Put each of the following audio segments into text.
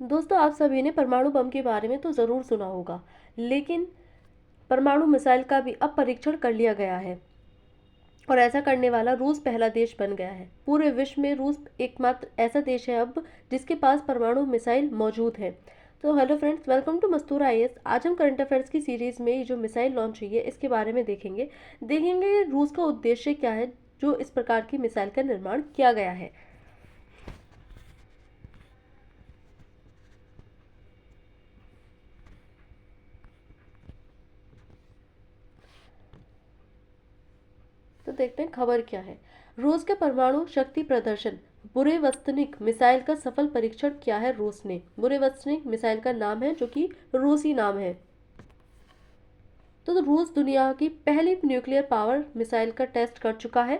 दोस्तों, आप सभी ने परमाणु बम के बारे में तो ज़रूर सुना होगा, लेकिन परमाणु मिसाइल का भी अब परीक्षण कर लिया गया है और ऐसा करने वाला रूस पहला देश बन गया है। पूरे विश्व में रूस एकमात्र ऐसा देश है अब जिसके पास परमाणु मिसाइल मौजूद है। तो hello friends, welcome to Mastur IAS. आज हम करंट अफेयर्स की सीरीज़ में ये जो मिसाइल लॉन्च हुई है इसके बारे में देखेंगे रूस का उद्देश्य क्या है जो इस प्रकार की मिसाइल का निर्माण किया गया है। तो देखते हैं खबर क्या है। रूस के परमाणु शक्ति प्रदर्शन बुरेवस्तनिक मिसाइल का सफल परीक्षण किया है रूस ने। बुरेवस्तनिक मिसाइल का नाम है जो कि रूसी नाम है। तो रूस दुनिया की पहली न्यूक्लियर पावर मिसाइल का टेस्ट कर चुका है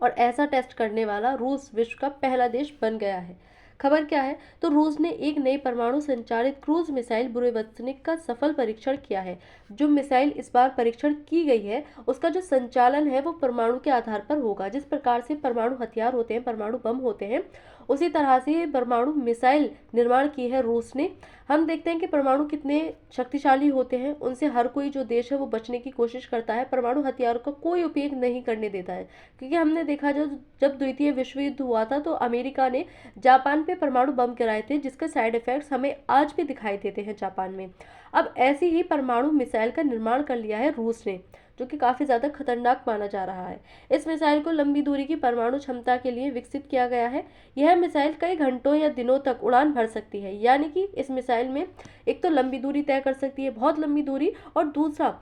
और ऐसा टेस्ट करने वाला रूस विश्व का पहला देश बन गया है। खबर क्या है, तो रूस ने एक नई परमाणु संचालित क्रूज मिसाइल बुरेवत्सनिक का सफल परीक्षण किया है। जो मिसाइल इस बार परीक्षण की गई है उसका जो संचालन है वो परमाणु के आधार पर होगा। जिस प्रकार से परमाणु हथियार होते हैं, परमाणु बम होते हैं, उसी तरह से परमाणु मिसाइल निर्माण की है रूस ने। हम देखते हैं कि परमाणु कितने शक्तिशाली होते हैं, उनसे हर कोई जो देश है वो बचने की कोशिश करता है, परमाणु हथियारों का कोई उपयोग नहीं करने देता है। क्योंकि हमने देखा जब द्वितीय विश्व युद्ध हुआ था तो अमेरिका ने जापान पे परमाणु बम गिराए थे, जिसके साइड इफेक्ट्स हमें आज भी दिखाई देते हैं जापान में। अब ऐसी ही परमाणु मिसाइल का निर्माण कर लिया है रूस ने, जो कि काफ़ी ज़्यादा खतरनाक माना जा रहा है। इस मिसाइल को लंबी दूरी की परमाणु क्षमता के लिए विकसित किया गया है। यह मिसाइल कई घंटों या दिनों तक उड़ान भर सकती है, यानी कि इस मिसाइल में एक तो लंबी दूरी तय कर सकती है, बहुत लंबी दूरी, और दूसरा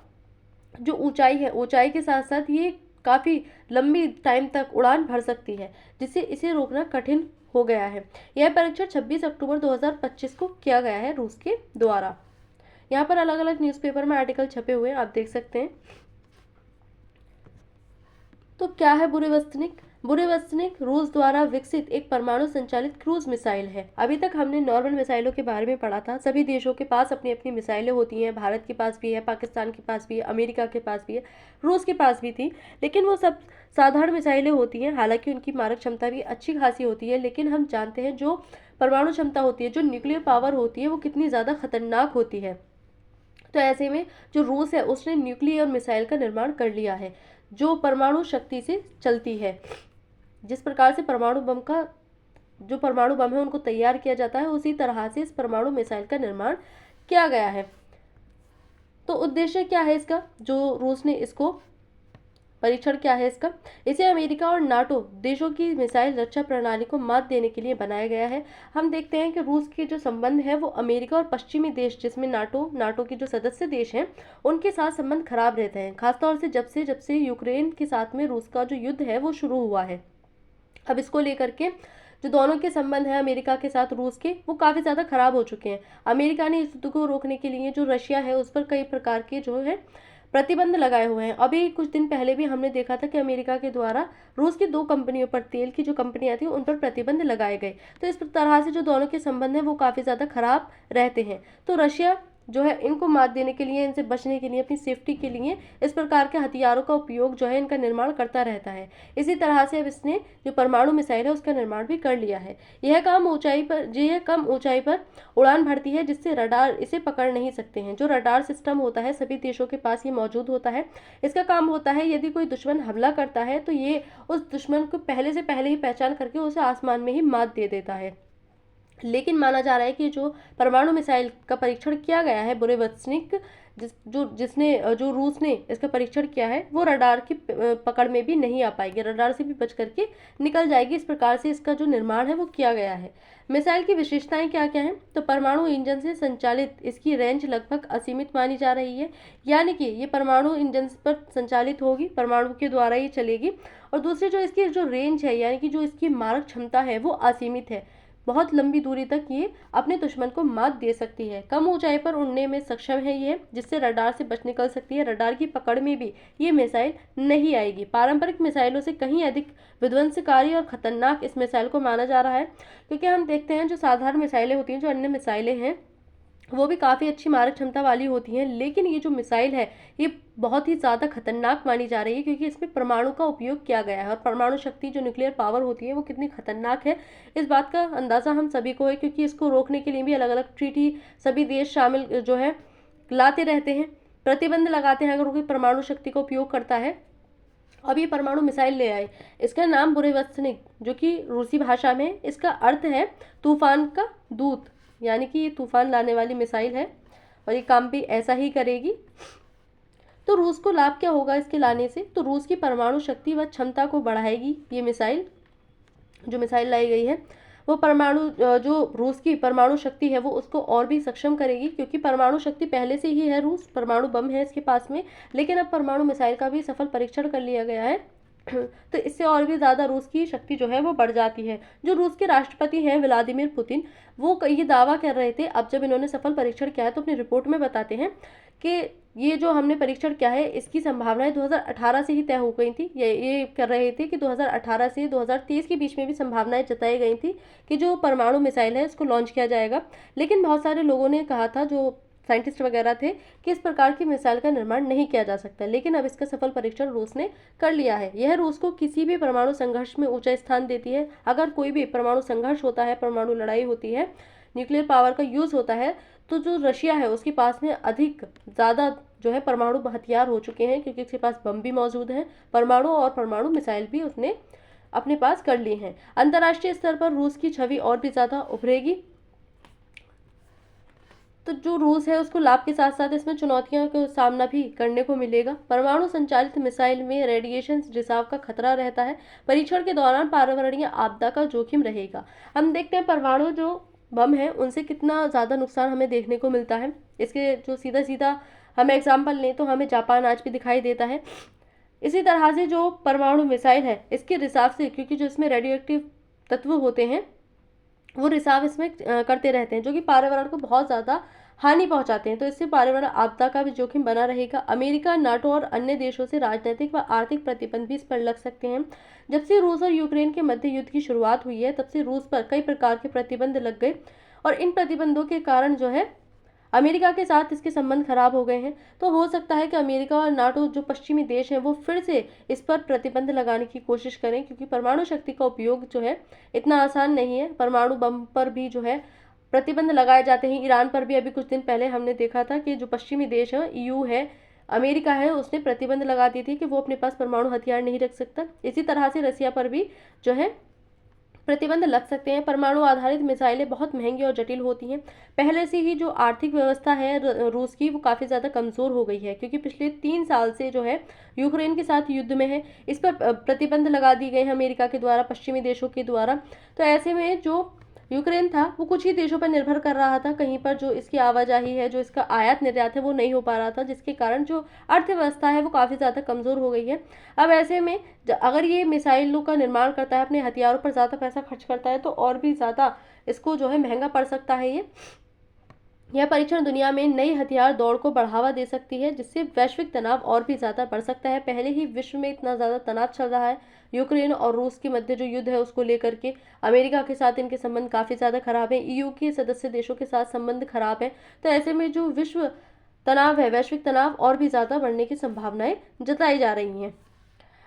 जो ऊंचाई है, ऊंचाई के साथ साथ ये काफ़ी लंबी टाइम तक उड़ान भर सकती है, जिससे इसे रोकना कठिन हो गया है। यह परीक्षण 26 अक्टूबर 2025 को किया गया है रूस के द्वारा। यहाँ पर अलग अलग न्यूज़पेपर में आर्टिकल छपे हुए हैं, आप देख सकते हैं। तो क्या है बुरेवस्तनिक? बुरेवस्तनिक रूस द्वारा विकसित एक परमाणु संचालित क्रूज मिसाइल है। अभी तक हमने नॉर्मल मिसाइलों के बारे में पढ़ा था। सभी देशों के पास अपनी अपनी मिसाइलें होती हैं। भारत के पास भी है, पाकिस्तान के पास भी है, अमेरिका के पास भी है, रूस के पास भी थी, लेकिन वो सब साधारण मिसाइलें होती हैं। हालांकि उनकी मारक क्षमता भी अच्छी खासी होती है, लेकिन हम जानते हैं जो परमाणु क्षमता होती है, जो न्यूक्लियर पावर होती है, वो कितनी ज़्यादा खतरनाक होती है। तो ऐसे में जो रूस है उसने न्यूक्लियर मिसाइल का निर्माण कर लिया है जो परमाणु शक्ति से चलती है। जिस प्रकार से परमाणु बम का जो परमाणु बम है उनको तैयार किया जाता है, उसी तरह से इस परमाणु मिसाइल का निर्माण किया गया है। तो उद्देश्य क्या है इसका, जो रूस ने इसको परीक्षण क्या है इसका? इसे अमेरिका और नाटो देशों की मिसाइल रक्षा प्रणाली को मात देने के लिए बनाया गया है। हम देखते हैं कि रूस के जो संबंध है वो अमेरिका और पश्चिमी देश, जिसमें नाटो के जो सदस्य देश हैं, उनके साथ संबंध खराब रहते हैं। खासतौर से जब से यूक्रेन के साथ में रूस का जो युद्ध है वो शुरू हुआ है। अब इसको लेकर के जो दोनों के संबंध हैं अमेरिका के साथ रूस के, वो काफ़ी ज़्यादा खराब हो चुके हैं। अमेरिका ने इस युद्ध को रोकने के लिए जो रशिया है उस पर कई प्रकार के जो है प्रतिबंध लगाए हुए हैं। अभी कुछ दिन पहले भी हमने देखा था कि अमेरिका के द्वारा रूस की 2 कंपनियों पर, तेल की जो कंपनियां थी उन पर प्रतिबंध लगाए गए। तो इस तरह से जो दोनों के संबंध हैं वो काफ़ी ज़्यादा खराब रहते हैं। तो रशिया जो है इनको मात देने के लिए, इनसे बचने के लिए, अपनी सेफ्टी के लिए इस प्रकार के हथियारों का उपयोग जो है इनका निर्माण करता रहता है। इसी तरह से अब इसने जो परमाणु मिसाइल है उसका निर्माण भी कर लिया है। यह कम ऊंचाई पर उड़ान भरती है, जिससे रडार इसे पकड़ नहीं सकते हैं। जो रडार सिस्टम होता है सभी देशों के पास ये मौजूद होता है। इसका काम होता है यदि कोई दुश्मन हमला करता है तो ये उस दुश्मन को पहले से पहले ही पहचान करके उसे आसमान में ही मात दे देता है। लेकिन माना जा रहा है कि जो परमाणु मिसाइल का परीक्षण किया गया है बुरेवत्सनिक, जो रूस ने इसका परीक्षण किया है, वो रडार की पकड़ में भी नहीं आ पाएगी, रडार से भी बच करके निकल जाएगी। इस प्रकार से इसका जो निर्माण है वो किया गया है। मिसाइल की विशेषताएं क्या क्या हैं? तो परमाणु इंजन से संचालित इसकी रेंज लगभग असीमित मानी जा रही है, यानी कि ये परमाणु इंजन पर संचालित होगी, परमाणु के द्वारा ही चलेगी। और दूसरी जो इसकी जो रेंज है, यानी कि जो इसकी मारक क्षमता है वो असीमित है। बहुत लंबी दूरी तक ये अपने दुश्मन को मात दे सकती है। कम ऊंचाई पर उड़ने में सक्षम है ये, जिससे रडार से बच निकल सकती है। रडार की पकड़ में भी ये मिसाइल नहीं आएगी। पारंपरिक मिसाइलों से कहीं अधिक विध्वंसकारी और खतरनाक इस मिसाइल को माना जा रहा है, क्योंकि हम देखते हैं जो साधारण मिसाइलें होती हैं, जो अन्य मिसाइलें हैं, वो भी काफ़ी अच्छी मारक क्षमता वाली होती हैं, लेकिन ये जो मिसाइल है ये बहुत ही ज़्यादा खतरनाक मानी जा रही है, क्योंकि इसमें परमाणु का उपयोग किया गया है। और परमाणु शक्ति जो न्यूक्लियर पावर होती है वो कितनी खतरनाक है, इस बात का अंदाज़ा हम सभी को है, क्योंकि इसको रोकने के लिए भी अलग अलग ट्रीटी सभी देश शामिल जो है लाते रहते हैं, प्रतिबंध लगाते हैं अगर कोई परमाणु शक्ति का उपयोग करता है। अब ये परमाणु मिसाइल ले आए, इसका नाम बुरेवत्सनिक, जो कि रूसी भाषा में इसका अर्थ है तूफान का दूत, यानी कि ये तूफान लाने वाली मिसाइल है और ये काम भी ऐसा ही करेगी। तो रूस को लाभ क्या होगा इसके लाने से? तो रूस की परमाणु शक्ति व क्षमता को बढ़ाएगी ये मिसाइल, जो मिसाइल लाई गई है वो परमाणु जो रूस की परमाणु शक्ति है वो उसको और भी सक्षम करेगी, क्योंकि परमाणु शक्ति पहले से ही है, रूस परमाणु बम है इसके पास में, लेकिन अब परमाणु मिसाइल का भी सफल परीक्षण कर लिया गया है। तो इससे और भी ज़्यादा रूस की शक्ति जो है वो बढ़ जाती है। जो रूस के राष्ट्रपति हैं व्लादिमीर पुतिन, वो ये दावा कर रहे थे, अब जब इन्होंने सफल परीक्षण किया है तो अपनी रिपोर्ट में बताते हैं कि ये जो हमने परीक्षण किया है इसकी संभावनाएं 2018 से ही तय हो गई थी। ये कर रहे थे कि 2018 से 2023 के बीच में भी संभावनाएं जताई गई थी कि जो परमाणु मिसाइल है इसको लॉन्च किया जाएगा, लेकिन बहुत सारे लोगों ने कहा था, जो साइंटिस्ट वगैरह थे, कि इस प्रकार की मिसाइल का निर्माण नहीं किया जा सकता, लेकिन अब इसका सफल परीक्षण रूस ने कर लिया है। यह रूस को किसी भी परमाणु संघर्ष में ऊंचा स्थान देती है। अगर कोई भी परमाणु संघर्ष होता है, परमाणु लड़ाई होती है, न्यूक्लियर पावर का यूज होता है, तो जो रशिया है उसके पास में अधिक ज़्यादा जो है परमाणु हथियार हो चुके हैं, क्योंकि उसके पास बम भी मौजूद हैं, परमाणु और परमाणु मिसाइल भी उसने अपने पास कर ली हैं। अंतर्राष्ट्रीय स्तर पर रूस की छवि और भी ज़्यादा उभरेगी। तो जो रूस है उसको लाभ के साथ साथ इसमें चुनौतियों का सामना भी करने को मिलेगा। परमाणु संचालित मिसाइल में रेडिएशन रिसाव का खतरा रहता है। परीक्षण के दौरान पर्यावरणीय आपदा का जोखिम रहेगा। हम देखते हैं परमाणु जो बम है उनसे कितना ज़्यादा नुकसान हमें देखने को मिलता है। इसके जो सीधा सीधा हम एग्जाम्पल लें तो हमें जापान आज भी दिखाई देता है। इसी तरह से जो परमाणु मिसाइल है इसके रिसाव से, क्योंकि जो इसमें रेडियो एक्टिव तत्व होते हैं वो रिसाव इसमें करते रहते हैं, जो कि पर्यावरण को बहुत ज़्यादा हानि पहुंचाते हैं। तो इससे पर्यावरण आपदा का भी जोखिम बना रहेगा। अमेरिका, नाटो और अन्य देशों से राजनीतिक व आर्थिक प्रतिबंध भी इस पर लग सकते हैं। जब से रूस और यूक्रेन के मध्य युद्ध की शुरुआत हुई है तब से रूस पर कई प्रकार के प्रतिबंध लग गए, और इन प्रतिबंधों के कारण जो है अमेरिका के साथ इसके संबंध खराब हो गए हैं। तो हो सकता है कि अमेरिका और नाटो जो पश्चिमी देश हैं वो फिर से इस पर प्रतिबंध लगाने की कोशिश करें, क्योंकि परमाणु शक्ति का उपयोग जो है इतना आसान नहीं है। परमाणु बम पर भी जो है प्रतिबंध लगाए जाते हैं। ईरान पर भी अभी कुछ दिन पहले हमने देखा था कि जो पश्चिमी देश है, ईयू है, अमेरिका है, उसने प्रतिबंध लगा दी थी कि वो अपने पास परमाणु हथियार नहीं रख सकता। इसी तरह से रसिया पर भी जो है प्रतिबंध लग सकते हैं। परमाणु आधारित मिसाइलें बहुत महंगी और जटिल होती हैं। पहले से ही जो आर्थिक व्यवस्था है रूस की वो काफ़ी ज़्यादा कमज़ोर हो गई है, क्योंकि पिछले 3 साल से जो है यूक्रेन के साथ युद्ध में है। इस पर प्रतिबंध लगा दिए गए हैं अमेरिका के द्वारा, पश्चिमी देशों के द्वारा। तो ऐसे में जो यूक्रेन था वो कुछ ही देशों पर निर्भर कर रहा था, कहीं पर जो इसकी आवाजाही है, जो इसका आयात निर्यात है वो नहीं हो पा रहा था, जिसके कारण जो अर्थव्यवस्था है वो काफ़ी ज़्यादा कमज़ोर हो गई है। अब ऐसे में अगर ये मिसाइलों का निर्माण करता है, अपने हथियारों पर ज़्यादा पैसा खर्च करता है, तो और भी ज़्यादा इसको जो है महंगा पड़ सकता है। यह परीक्षण दुनिया में नई हथियार दौड़ को बढ़ावा दे सकती है, जिससे वैश्विक तनाव और भी ज़्यादा बढ़ सकता है। पहले ही विश्व में इतना ज़्यादा तनाव चल रहा है, यूक्रेन और रूस के मध्य जो युद्ध है उसको लेकर के। अमेरिका के साथ इनके संबंध काफ़ी ज़्यादा खराब है, ईयू के सदस्य देशों के साथ संबंध खराब है। तो ऐसे में जो विश्व तनाव है, वैश्विक तनाव और भी ज़्यादा बढ़ने की संभावनाएं जताई जा रही हैं।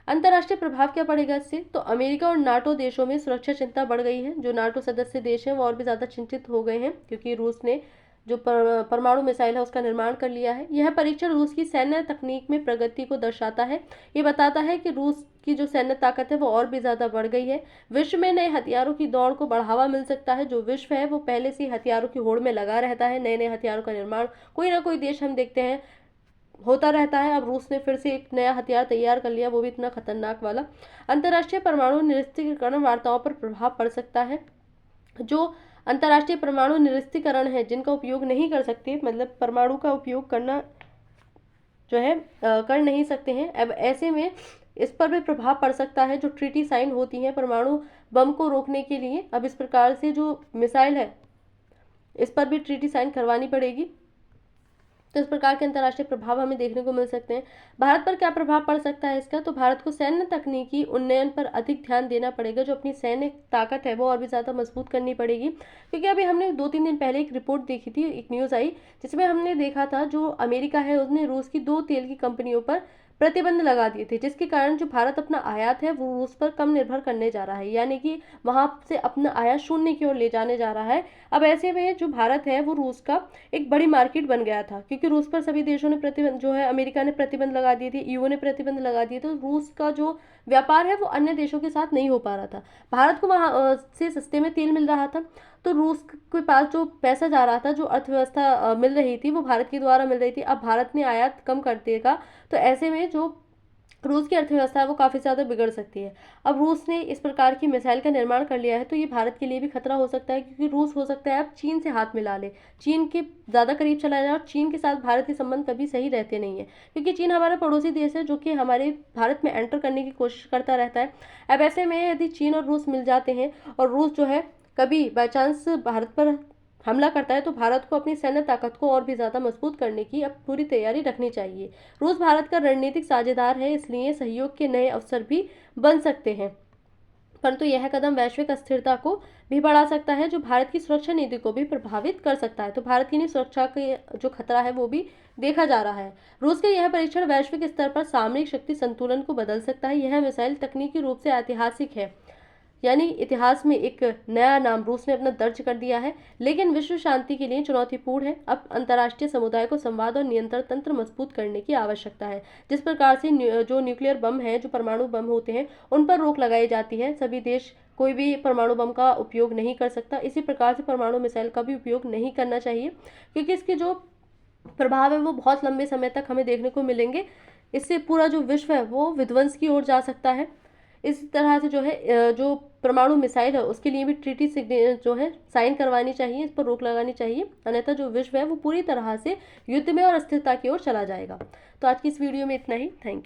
अंतर्राष्ट्रीय प्रभाव क्या पड़ेगा इससे? तो अमेरिका और नाटो देशों में सुरक्षा चिंता बढ़ गई है। जो नाटो सदस्य देश हैं वो और भी ज़्यादा चिंतित हो गए हैं, क्योंकि रूस ने जो परमाणु मिसाइल है उसका निर्माण कर लिया है। यह परीक्षण रूस की सैन्य तकनीक में प्रगति को दर्शाता है। ये बताता है कि रूस की जो सैन्य ताकत है वो और भी ज़्यादा बढ़ गई है। विश्व में नए हथियारों की दौड़ को बढ़ावा मिल सकता है। जो विश्व है वो पहले से हथियारों की होड़ में लगा रहता है। नए नए हथियारों का निर्माण कोई ना कोई देश हम देखते हैं होता रहता है। अब रूस ने फिर से एक नया हथियार तैयार कर लिया, वो भी इतना खतरनाक वाला। अंतर्राष्ट्रीय परमाणु निरस्त्रीकरण वार्ताओं पर प्रभाव पड़ सकता है। जो अंतर्राष्ट्रीय परमाणु निरस्त्रीकरण है, जिनका उपयोग नहीं कर सकते, मतलब परमाणु का उपयोग करना जो है कर नहीं सकते हैं, अब ऐसे में इस पर भी प्रभाव पड़ सकता है। जो ट्रीटी साइन होती हैं परमाणु बम को रोकने के लिए, अब इस प्रकार से जो मिसाइल है इस पर भी ट्रीटी साइन करवानी पड़ेगी। तो इस प्रकार के अंतर्राष्ट्रीय प्रभाव हमें देखने को मिल सकते हैं। भारत पर क्या प्रभाव पड़ सकता है इसका, तो भारत को सैन्य तकनीकी उन्नयन पर अधिक ध्यान देना पड़ेगा। जो अपनी सैन्य ताकत है वो और भी ज़्यादा मजबूत करनी पड़ेगी, क्योंकि अभी हमने 2-3 दिन पहले एक रिपोर्ट देखी थी, एक न्यूज़ आई जिसमें हमने देखा था जो अमेरिका है उसने रूस की 2 तेल की कंपनियों पर प्रतिबंध लगा दिए थे, जिसके कारण जो भारत अपना आयात है वो रूस पर कम निर्भर करने जा रहा है, यानी कि वहां से अपना आयात शून्य की ओर ले जाने जा रहा है। अब ऐसे में जो भारत है वो रूस का एक बड़ी मार्केट बन गया था, क्योंकि रूस पर सभी देशों ने प्रतिबंध जो है अमेरिका ने प्रतिबंध लगा दिए थे, ईयू ने प्रतिबंध लगा दिए, तो रूस का जो व्यापार है वो अन्य देशों के साथ नहीं हो पा रहा था। भारत को वहां से सस्ते में तेल मिल रहा था, तो रूस के पास जो पैसा जा रहा था, जो अर्थव्यवस्था मिल रही थी वो भारत के द्वारा मिल रही थी। अब भारत ने आयात कम कर देगा, तो ऐसे में जो रूस की अर्थव्यवस्था है वो काफ़ी ज़्यादा बिगड़ सकती है। अब रूस ने इस प्रकार की मिसाइल का निर्माण कर लिया है, तो ये भारत के लिए भी खतरा हो सकता है, क्योंकि रूस हो सकता है अब चीन से हाथ मिला ले, चीन के ज़्यादा करीब चला जाए, और चीन के साथ भारत के संबंध कभी सही रहते नहीं है, क्योंकि चीन हमारा पड़ोसी देश है जो कि हमारे भारत में एंटर करने की कोशिश करता रहता है। अब ऐसे में यदि चीन और रूस मिल जाते हैं और रूस जो है कभी बाई चांस भारत पर हमला करता है, तो भारत को अपनी सैन्य ताकत को और भी ज़्यादा मजबूत करने की अब पूरी तैयारी रखनी चाहिए। रूस भारत का रणनीतिक साझेदार है, इसलिए सहयोग के नए अवसर भी बन सकते हैं, परंतु यह कदम वैश्विक अस्थिरता को भी बढ़ा सकता है, जो भारत की सुरक्षा नीति को भी प्रभावित कर सकता है। तो भारत की सुरक्षा के जो खतरा है वो भी देखा जा रहा है। रूस के यह परीक्षण वैश्विक स्तर पर सामरिक शक्ति संतुलन को बदल सकता है। यह मिसाइल तकनीकी रूप से ऐतिहासिक है, यानी इतिहास में एक नया नाम रूस ने अपना दर्ज कर दिया है, लेकिन विश्व शांति के लिए चुनौतीपूर्ण है। अब अंतर्राष्ट्रीय समुदाय को संवाद और नियंत्रण तंत्र मजबूत करने की आवश्यकता है। जिस प्रकार से जो न्यूक्लियर बम है, जो परमाणु बम होते हैं, उन पर रोक लगाई जाती है, सभी देश कोई भी परमाणु बम का उपयोग नहीं कर सकता। इसी प्रकार से परमाणु मिसाइल का भी उपयोग नहीं करना चाहिए, क्योंकि इसके जो प्रभाव है वो बहुत लंबे समय तक हमें देखने को मिलेंगे। इससे पूरा जो विश्व है वो विध्वंस की ओर जा सकता है। इस तरह से जो है जो परमाणु मिसाइल है उसके लिए भी ट्रीटी जो है साइन करवानी चाहिए, इस पर रोक लगानी चाहिए, अन्यथा जो विश्व है वो पूरी तरह से युद्ध में और अस्थिरता की ओर चला जाएगा। तो आज की इस वीडियो में इतना ही। Thank you.